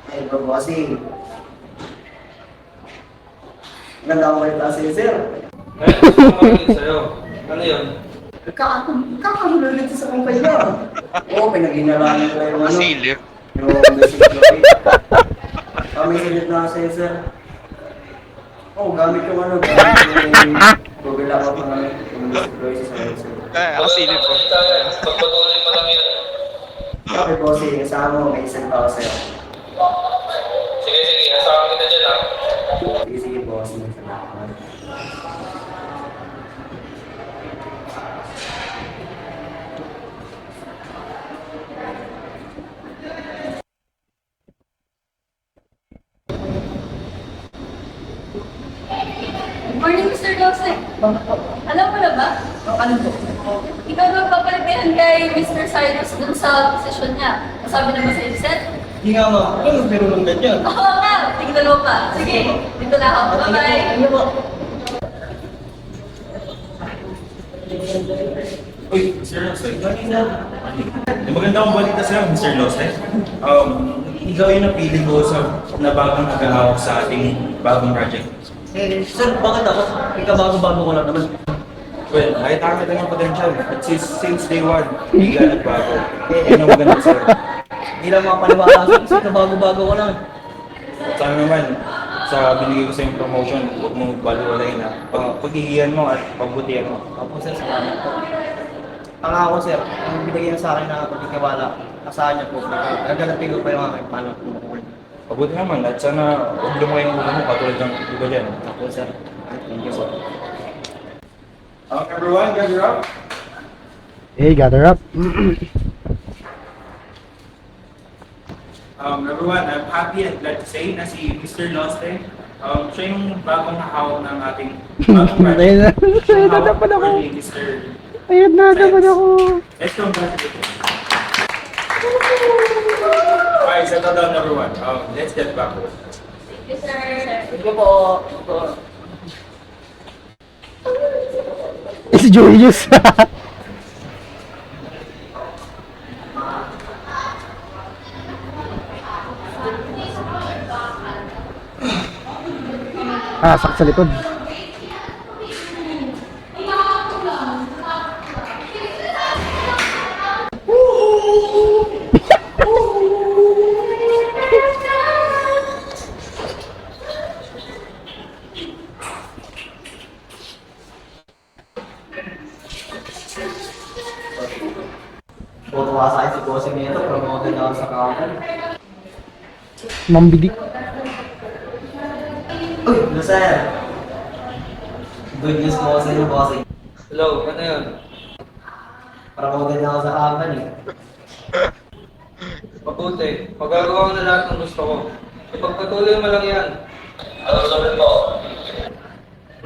Ay, bossing. Ganda ko kayo kasi, sir. Ngayon, gusto ko rin sa'yo. Ano yun? Kakagulo sa kumpanya. Oo, pinag-inalaman ko yung ano. Silip. Yung message ko. May silip na kasi, sir. Oo, gamit yung ano. Gamit yung Google ako pa namin. Yung message ko sa sir. Ako silip ko. Pagpatuloy mo lang yan. Okay, bossing. Kasama mo, may isang tao sa'yo. Sige, kasama kita dyan ha. Sige, bossing. Salamat. Good morning, Mr. Joseph. Alam mo na ba? Ano po? Ikaw na papalipihan kay Mr. Cyrus dun sa posisyon niya. Sabi na ba sa'yo, Seth? Hindi nga ma, ano meron ng ganyan? Oo nga, tingnan dalawa pa. Sige, dito na ako. Bye-bye. Ano po? Uy, Mr. Loste. May magandang balita sa'yo, Mr. Loste. Ikaw yung napili ko na bagong nag-ahawak sa ating bagong project. Eh, sir, bakit ako? Ikabago-bago ko lang naman. Well, nakita kita ng potential. At since day one, hindi ka nagbago. Yan ang maganda sa'yo. Hindi lang makapaniwala sir, ikabago-bago ko lang. Sana naman, sa binigay ko sa yung promotion, huwag mong baliwalayin na paghihiyan mo at pagbutihan mo. Opo sir, salamat po. Pangako sir, ang binigay niyo sa akin na pagkikawala, asahan niyo po. Gagalapin ko pa yung aking paano. Mabuti naman at sana huwag lumaki yung ulo mo katulad ng iba dyan. Opo sir. Thank you sir. Everyone, gather up. Hey, gather up. Everyone, I'm happy and glad to say na si Mr. Loste, siya yung bagong hawak ng ating bagong project. Ayun na. Siya yung hawak Dapat ako. ni Mr. Ayun na, dapat ako. Let's congratulate him. Alright, settle down everyone. Let's get back to it. Yes, sir. Thank you po. Si Julius. Sakit sa likod. Tutuwa sa akin si bossing nito, promoted na ako sa counter. Mambidik. Uy, Lucel! Good news po sa inyo, bossing. Hello, ano yun? Promoted na ako sa company. Mabuti. Magagawa ko na lahat ng gusto ko. Ipagpatuloy mo lang yan. Ano sabihin mo?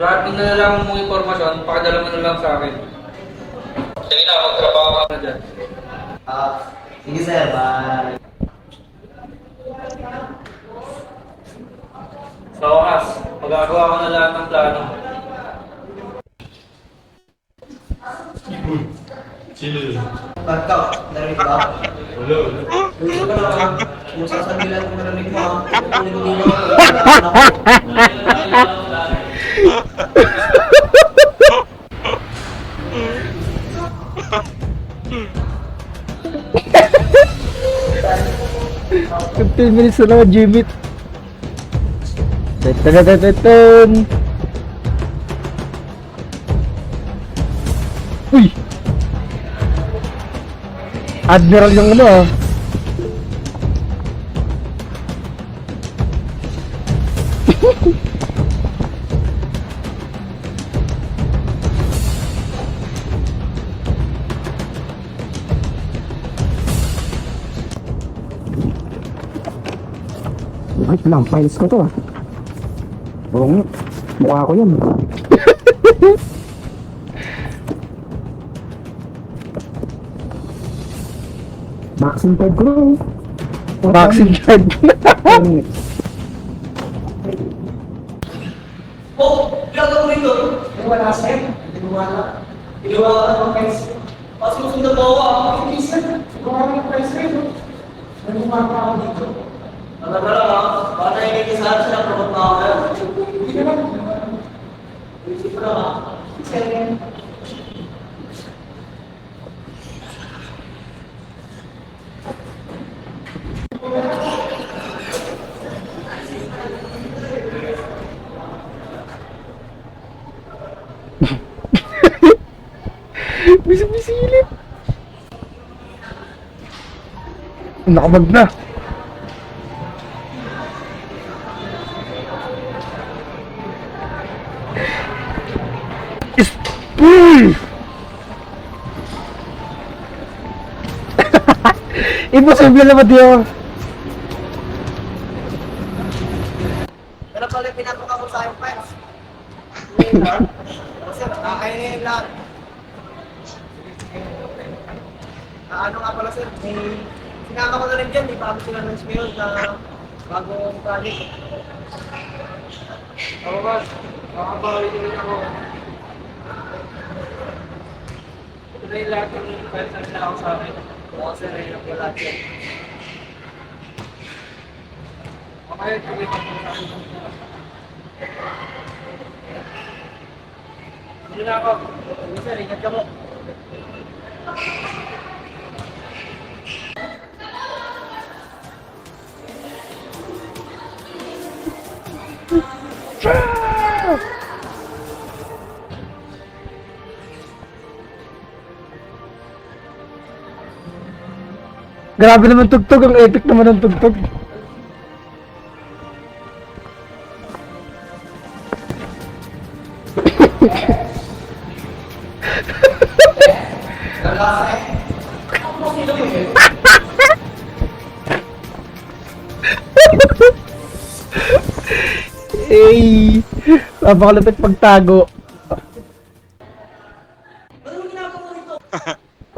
Lahat ng nalalaman mong impormasyon, pakadala mo na lang sa akin. Sige na, magtrabaho ka. Ano dyan? Sige sir, bye. Sa wakas, magagawa ko na lahat ng plano. Sino yun? Ikaw, narinig ba? Wala, wala. Gusto ko na, kung sasabilan ko narinig mo, hindi mo ako. Fifteen minutes na lang, Jimmy. Ten. Uy! Admiral yung ano ah. Wait lang, files ko to ah. Oo, mukha ko yan. Maxing card ko lang. Maxing card. Oh, ginagawa mo ito? Wala sir. Hindi wala. Hindi wala ang price. Pas mo sunod mo ako. Hindi sir. Wala ang price kayo. Nanumaka ako dito. Ano ba lang ha? Baka nakikisahan sila promote na ako ngayon. Hindi ka lang. Hindi ko lang ha. Sir. Bisibilip. Nakabag na. Uy! Imposible naman yun. Pero pala pinapaka ko sa yung files. Kasi kakainin lahat. Ano nga pala sir, may sinama ko na rin dyan, may pabot sila ng mail na Bago balik. Ako boss, makakabawi din ako. Ito na yung lahat ng person na ako sa akin. Ako sa rin ako lahat yan. Okay, tuloy ko po sa akin. Hindi na ako. Hindi sir, ingat ka mo. Grabe naman tugtog, ang epic naman ang tugtog. Eh, napakalupit pagtago.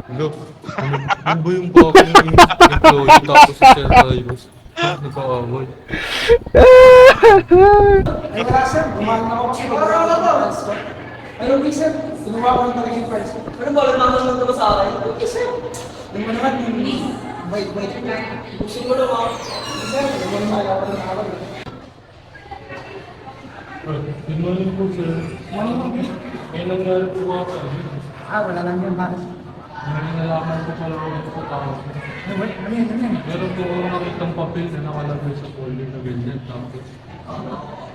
Hello? Ano ba yung baka ng employee tapos si Sir Ayos? Nagkaaway. Ay, wala sir. Kumain ako kasi Ano, sir? Gumawa ko ng talagang price. Ano ba? Nagmamahal ka ba sa akin? Okay, sir. Hindi mo naman yung wait. Gusto mo naman. Sir, hindi mo naman ayaw ko ng awal. Good morning po, sir. May nangyari po ba ako? Wala lang yan. Bakit? May nalaman ko pala ako ito sa tao. Ano yan? Meron po ako nakitang papel na nakalagay sa folder na ganyan. Tapos,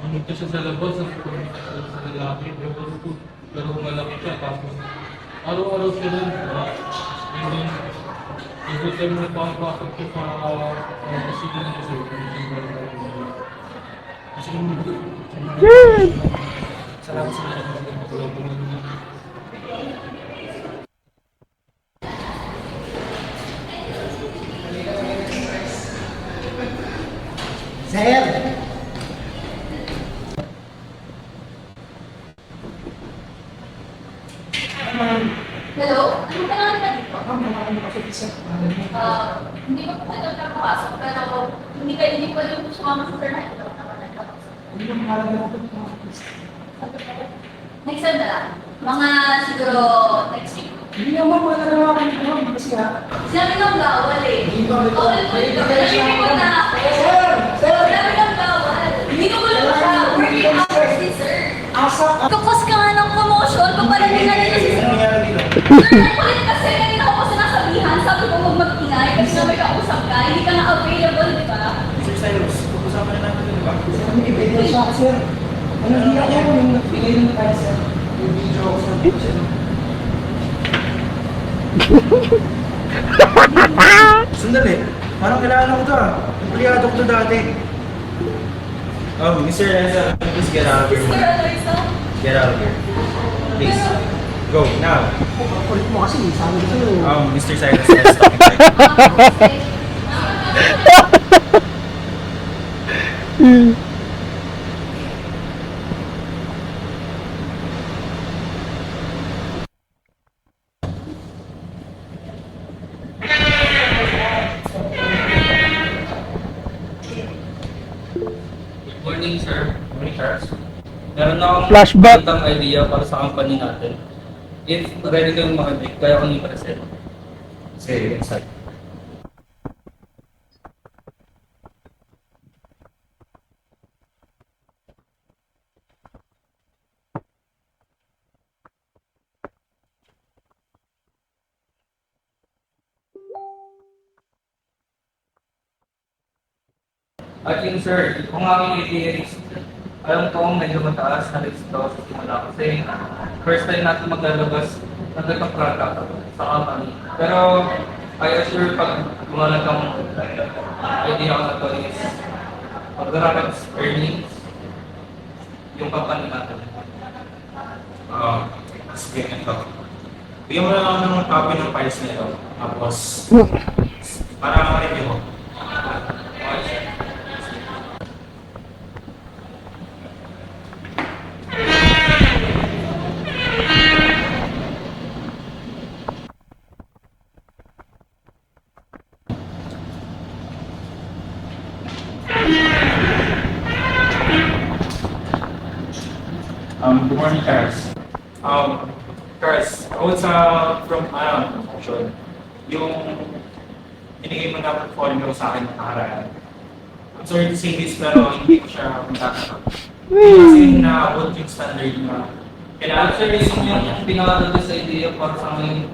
pumunta siya sa labas at pumunta sa lalaki. Pero malaki siya. Tapos, araw-araw siya rin. And then, every time na pang-pasok ko kasi ko na siya. Salamat sa mga. Wala po naman. Sir! Hello? Ano ka lang na dito? Ano kasi sir? Hindi ko po ito napapasok, pero hindi ko yung sumama sa internet. Hindi mo mahalaga ako. Next time na lang. Mga siguro next week. Hindi naman po nagagawa ko ng kasi Sinabi ng bawal eh. Bawal po ito. Nalilinig ko na ako. Sir! Sinabi ng bawal. Hindi ko lang siya. Working hours ni sir. Tukos ka nga ng promotion. Papalanin na rin si sir. Sir, kulit kasi kanina ako sinasabihan. Sabi ko huwag mag-ingay. Kasi na may kausap ka. Hindi ka na available, di ba? Sir Cyrus, pag-usapan na natin di ba? May ebidensya siya, sir. Ano hindi ako yung nagbigay ng tayo, sir. Yung video ako sa sir. Sandali, parang kailangan ko to ah. Empleyado ko to dati. Mr. Renza, please get out of here. Sir, Aloysa. Get out of here. Please. Go, now. Kulit mo kasi, sabi ko sa'yo. Mr. Cyrus, let's stop it. Good morning, sir. Morning, Charles. Meron akong Flashback. magandang idea para sa company natin. If ready kayong makinig, kaya ko ni-present. Sige, inside. At yun sir, kung aking idea is, alam ko medyo mataas na risk to sa simula kasi first time natin maglalabas ng ganitong product sa company. Pero I assure pag gumalang kang idea ko na to is pag-rapid earnings yung company natin. Sige, ito. Bigyan mo lang ako ng copy ng files na ito. Tapos, para ma-review mo. Okay, sir. Good morning, Charles. Charles, about from motion, yung binigay mo na portfolio sa akin ng nakaraan. I'm sorry to say this, pero hindi ko siya matatanggap. Kasi naabot yung standard na kailangan Actually, yung pinaka sa idea para sa amin.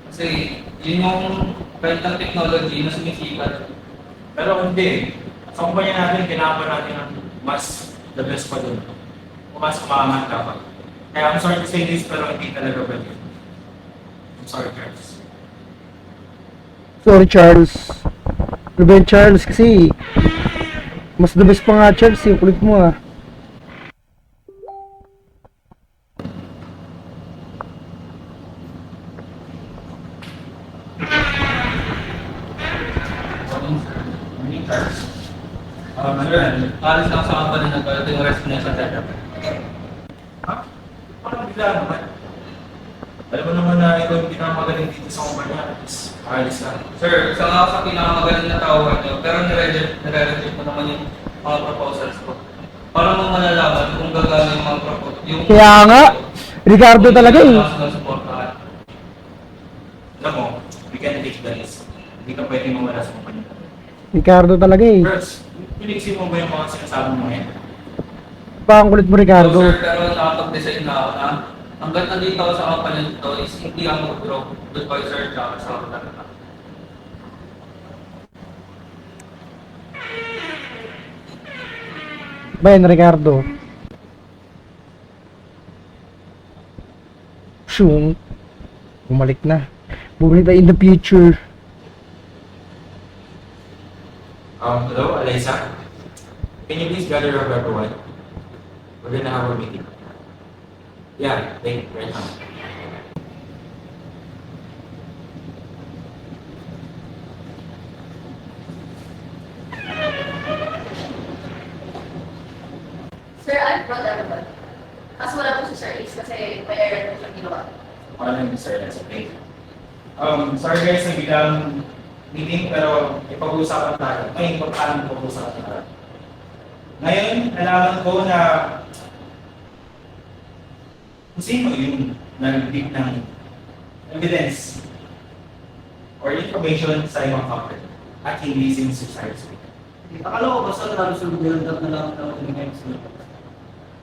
Kasi yun yung kahit ng technology na sumisikat. Pero hindi. Sa kumpanya natin, kailangan pa natin ng mas the best pa doon. O mas umaangat dapat. Kaya I'm sorry to say this, pero hindi talaga pwede. I'm sorry, Charles. Sorry Charles. Ruben Charles kasi mas the best pa nga Charles yung kulit mo ah. Morning, Charles. Alis lang sa company na ito yung rest niya sa setup. Ha? Parang bigla naman. Alam mo naman na ikaw yung pinakamagaling dito sa kumpanya. Alis lang. Sir, isa nga sa pinakamagaling na tao nyo, pero nire-reject mo naman yung mga proposals ko. Para mo malalaman kung gagana yung mga proposals. Kaya nga, Ricardo talaga eh. Alam mo, we can take the risk. Hindi ka pwede mawala sa kumpanya. Ricardo talaga eh. First, pinisip mo ba yung mga sinasabi mo ngayon? Pa ang kulit mo Ricardo. So, sir, pero nakapag-design na ako na hanggat nandito ako sa company nito is hindi ako mag-grow. Goodbye sir, tsaka sa kapatid. Ben Ricardo. Shung. Bumalik na. Bumalik na in the future. Hello, Alyssa? Can you please gather up everyone? We're gonna have a meeting. Yeah, right now. Sir, I've brought everyone. Kaso wala po si Sir Ace kasi may error po siyang ginawa. Paano yung sir? That's okay. Sorry guys, nagbilang meeting pero ipag-uusapan tayo. May importante pag-uusapan tayo. Ngayon, nalaman ko na kung sino yung nag-leak ng evidence or information sa ibang company at hindi sinusuicide. Akala ko basta nalusunod nila na lang ng evidence.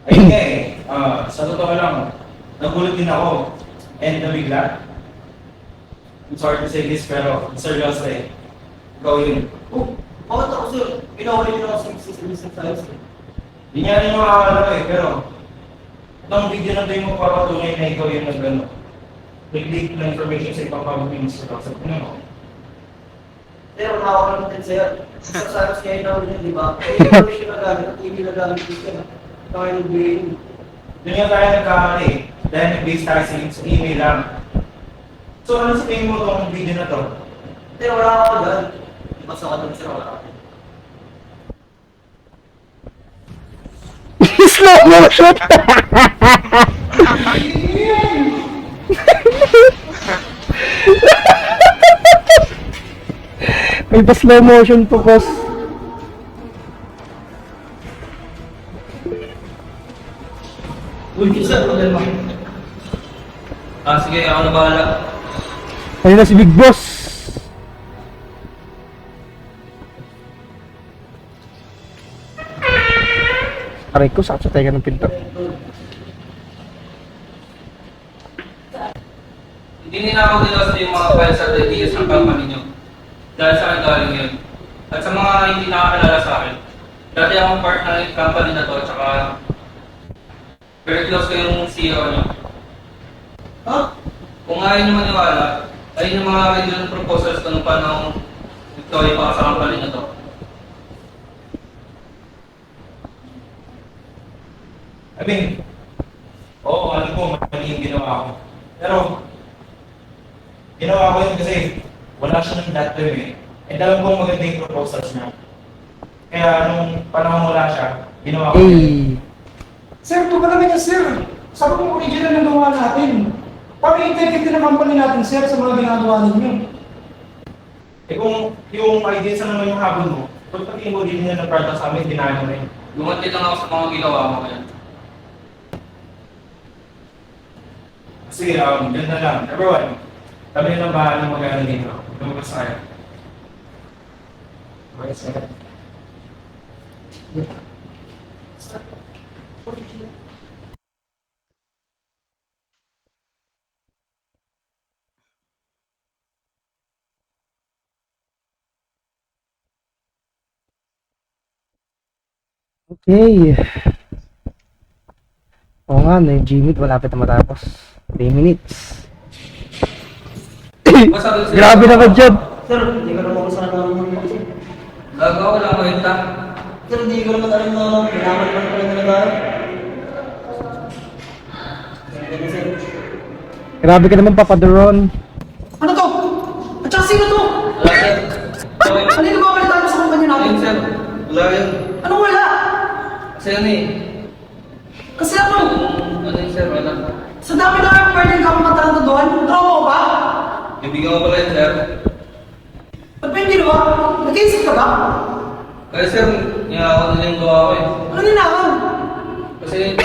Ayun nga eh, sa totoo lang, nagulat din ako and nabigla. I'm sorry to say this pero seryoso eh. Ikaw yun. Oh, bakit ako sir? Pinawali nyo ako sa system size. Hindi niya rin makakalaw eh, pero itong video na ito yung magpapatunay na ikaw yung nag-ano. Nag-leak na information sa ibang public minister. Sa tingnan mo. Sir, nakakalaman din sir. Sa saras kayo na ulit, di ba? Information na gamit at hindi na gamit dito. Kaya nag-brain. Doon nga tayo nagkamali eh. Dahil nag-base tayo sa email lang. So ano sa tingin mo itong video na to? Sir, wala ako dyan. Basta ka doon sir, wala ako. Slow motion. May pa slow motion po boss. Uy, sir, problema. Sige, ako na bahala. Ayun na si Big Boss. Aray ko, sakit sa tega ng pinto. Hindi ninakaw nila sa yung mga files at ideas ng company nyo. Dahil sa akin galing yun. At sa mga hindi nakakilala sa akin, dati akong part ng company na to, tsaka very close ko yung CEO nyo. Ha? Kung ayaw nyo maniwala, ayun yung mga original proposals ko nung panahon nagtoy pa sa company na to. I mean, oo, alam ko, mali yung ginawa ko. Pero, ginawa ko yun kasi wala siya ng that time eh. And alam ko maganda yung proposals niya. Kaya nung panahon wala siya, ginawa ko yun. Sir, ito ka naman yan, sir. Sabi mo original na gawa natin. Paano i-effective ng company natin, sir, sa mga ginagawa ninyo? Eh kung yung ideas na naman yung habol mo, pagpagin mo din niya ng product sa amin, dinahin mo rin. Lumanti lang ako sa mga ginawa mo ngayon. Sige, dyan na lang. Everyone, kami na bahala mag-ano dito. Lumabas tayo. Okay, sir. Okay. Oo nga, no, yung G-Meet malapit na matapos. 3 minutes. Grabe naman dyan. Sir, hindi ko naman sana naman kasi. Gagawa ko lang kwenta. Sir, hindi ko naman alam na kailangan pa rin na tayo. Sir, Grabe ka naman, Papa Duron. Ano to? At saka sino to? Wala, sir. Okay. Ano yung babalitaan mo sa kumpanya natin? Ayun, sir. Wala yun. Anong wala? Kasi ano eh. Kasi ano? Ano yun, sir? Wala. Sa dami na pwedeng ka mataranto doon, trauma ko ba? Ibigyan ko pala yun, sir. Ba't ba hindi ba? Nag-iisip ka ba? Kaya, sir, niyakaw na yung gawa ko eh. Ano ninakaw? Kasi yung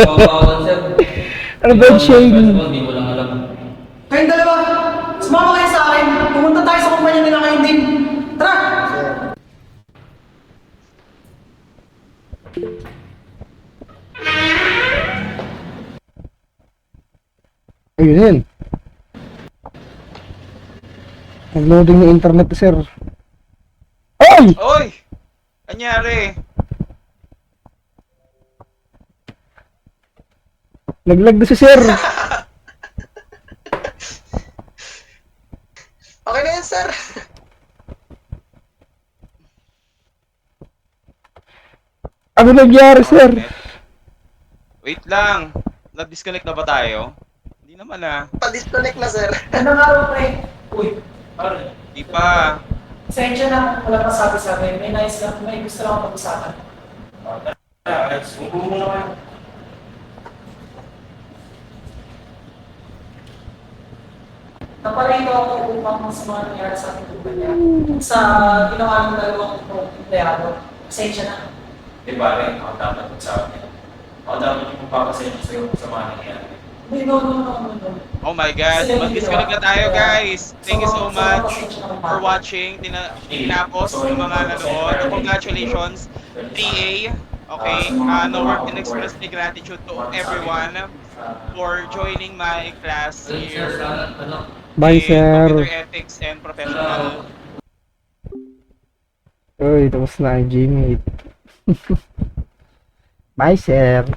gawa sir. Ano ba yung Shane? Hindi ko lang alam. Kayong dalawa, sumama kayo sa akin. Pumunta tayo sa kumpanya nila ngayon din. Tara! Ayun yun. Nag-loading ng internet, sir. Ay! Oy! Anyari? Naglag na si sir. Okay na yan, sir. Ano nangyari, sir? Wait lang. Nag-disconnect na ba tayo? Hindi naman ah. pa-disconnect na, sir. Gandang araw, pre. Uy, ano? Di pa. Pasensya na, wala pa sabi sa akin. May nice lang, may gusto lang akong pag-usapan. Sumbong mo na kayo. Naparito ako upang sa mga nangyari sa ating kumpanya. Sa ginawa ng dalawang empleyado. Pasensya na. Di ba rin, ako dapat magsabi. Ako dapat yung magpapasensya sa'yo kung sa mga nangyari. Hindi, no. Oh my God. Mag-disconnect na tayo, guys. Thank you so much for watching. Tinapos yung mga nanood. Congratulations, 3A. Okay, no word can express my gratitude to everyone for joining my class here. Bye, in sir. Computer Ethics and Professional. Uy, tapos na ang G-Meet. Bye, sir.